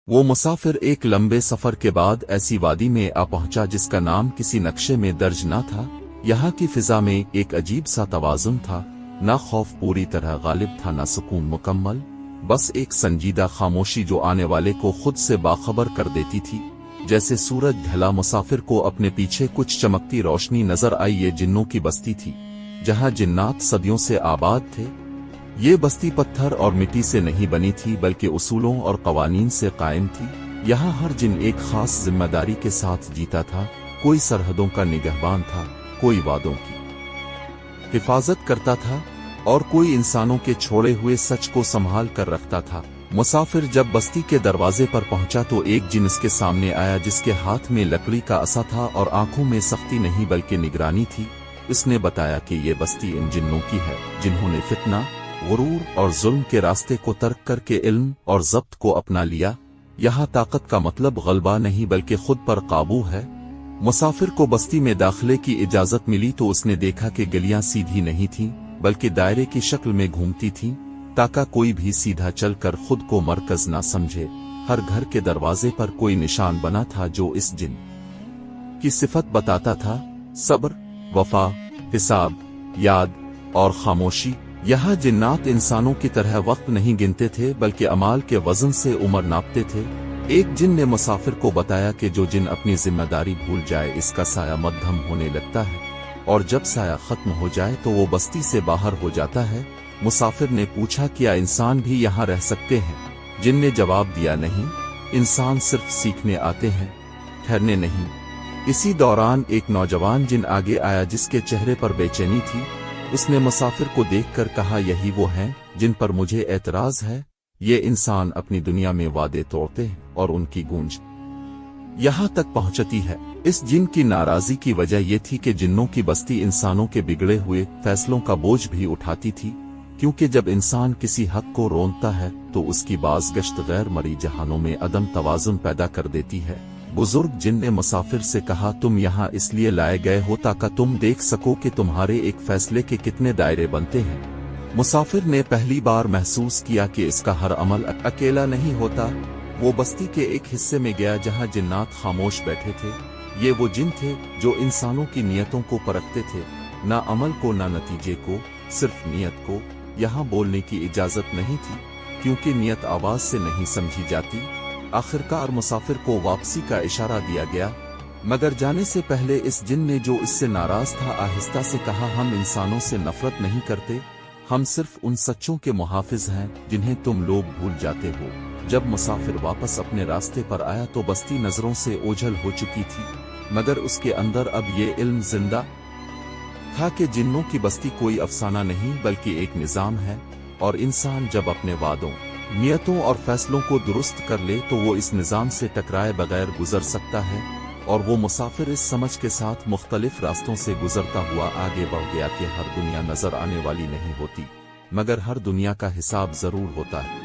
वो मुसाफिर एक लंबे सफर के बाद ऐसी वादी में आ पहुंचा जिसका नाम किसी नक्शे में दर्ज न था। यहाँ की फिजा में एक अजीब सा तवाजुन था, ना खौफ पूरी तरह गालिब था, ना सुकून मुकम्मल, बस एक संजीदा खामोशी जो आने वाले को खुद से बाखबर कर देती थी। जैसे सूरज ढला, मुसाफिर को अपने पीछे कुछ चमकती रोशनी नजर आई। ये जिन्नों की बस्ती थी, जहाँ जिन्नात सदियों से आबाद थे। ये बस्ती पत्थर और मिट्टी से नहीं बनी थी, बल्कि उसूलों और कवानीन से कायम थी। यहाँ हर जिन एक खास जिम्मेदारी के साथ जीता था। कोई सरहदों का निगहबान था, कोई वादों की हिफाजत करता था, और कोई इंसानों के छोड़े हुए सच को संभाल कर रखता था। मुसाफिर जब बस्ती के दरवाजे पर पहुंचा तो एक जिन इसके सामने आया, जिसके हाथ में लकड़ी का असा था और आंखों में सख्ती नहीं बल्कि निगरानी थी। उसने बताया कि ये बस्ती इन जिन्नों की है जिन्होंने फितना, गुरूर और जुल्म के रास्ते को तर्क करके इल्म और ज़ब्त को अपना लिया। यहाँ ताकत का मतलब गलबा नहीं बल्कि खुद पर काबू है। मुसाफिर को बस्ती में दाखिले की इजाजत मिली तो उसने देखा कि गलियां सीधी नहीं थीं, बल्कि दायरे की शक्ल में घूमती थीं, ताकि कोई भी सीधा चलकर खुद को मरकज ना समझे। हर घर के दरवाजे पर कोई निशान बना था जो इस जिन की सिफत बताता था: सब्र, वफा, हिसाब, याद और खामोशी। यहाँ जिन्नात इंसानों की तरह वक्त नहीं गिनते थे, बल्कि अमाल के वजन से उम्र नापते थे। एक जिन ने मुसाफिर को बताया कि जो जिन अपनी जिम्मेदारी भूल जाए, इसका साया मध्यम होने लगता है, और जब साया खत्म हो जाए तो वो बस्ती से बाहर हो जाता है। मुसाफिर ने पूछा, क्या इंसान भी यहाँ रह सकते हैं? जिन ने जवाब दिया, नहीं, इंसान सिर्फ सीखने आते हैं, ठहरने नहीं। इसी दौरान एक नौजवान जिन आगे आया जिसके चेहरे पर बेचैनी थी। उसने मुसाफिर को देखकर कहा, यही वो हैं जिन पर मुझे एतराज है। ये इंसान अपनी दुनिया में वादे तोड़ते हैं और उनकी गूंज यहाँ तक पहुंचती है। इस जिन की नाराजगी की वजह यह थी कि जिन्नों की बस्ती इंसानों के बिगड़े हुए फैसलों का बोझ भी उठाती थी, क्योंकि जब इंसान किसी हक को रोंदता है तो उसकी बाज़गश्त गैर मरी जहानों में अदम तवाजुन पैदा कर देती है। बुजुर्ग जिन ने मुसाफिर से कहा, तुम यहाँ इसलिए लाए गए हो ताकि तुम देख सको कि तुम्हारे एक फैसले के कितने दायरे बनते हैं। मुसाफिर ने पहली बार महसूस किया कि इसका हर अमल अकेला नहीं होता। वो बस्ती के एक हिस्से में गया जहाँ जिन्नात खामोश बैठे थे। ये वो जिन थे जो इंसानों की नियतों को परखते थे, ना अमल को ना नतीजे को, सिर्फ नियत को। यहाँ बोलने की इजाजत नहीं थी, क्योंकि नियत आवाज से नहीं समझी जाती। आखिरकार मुसाफिर को वापसी का इशारा दिया गया, मगर जाने से पहले इस जिन ने, जो इससे नाराज था, आहिस्ता से कहा, हम इंसानों से नफरत नहीं करते, हम सिर्फ उन सच्चों के मुहाफिज हैं जिन्हें तुम लोग भूल जाते हो। जब मुसाफिर वापस अपने रास्ते पर आया तो बस्ती नजरों से ओझल हो चुकी थी, मगर उसके अंदर अब ये इल्म जिंदा था कि जिन्नों की बस्ती कोई अफसाना नहीं बल्कि एक निजाम है, और इंसान जब अपने वादों, नियतों और फैसलों को दुरुस्त कर ले तो वो इस निजाम से टकराए बगैर गुजर सकता है। और वो मुसाफिर इस समझ के साथ मुख्तलिफ रास्तों से गुजरता हुआ आगे बढ़ गया कि हर दुनिया नजर आने वाली नहीं होती, मगर हर दुनिया का हिसाब जरूर होता है।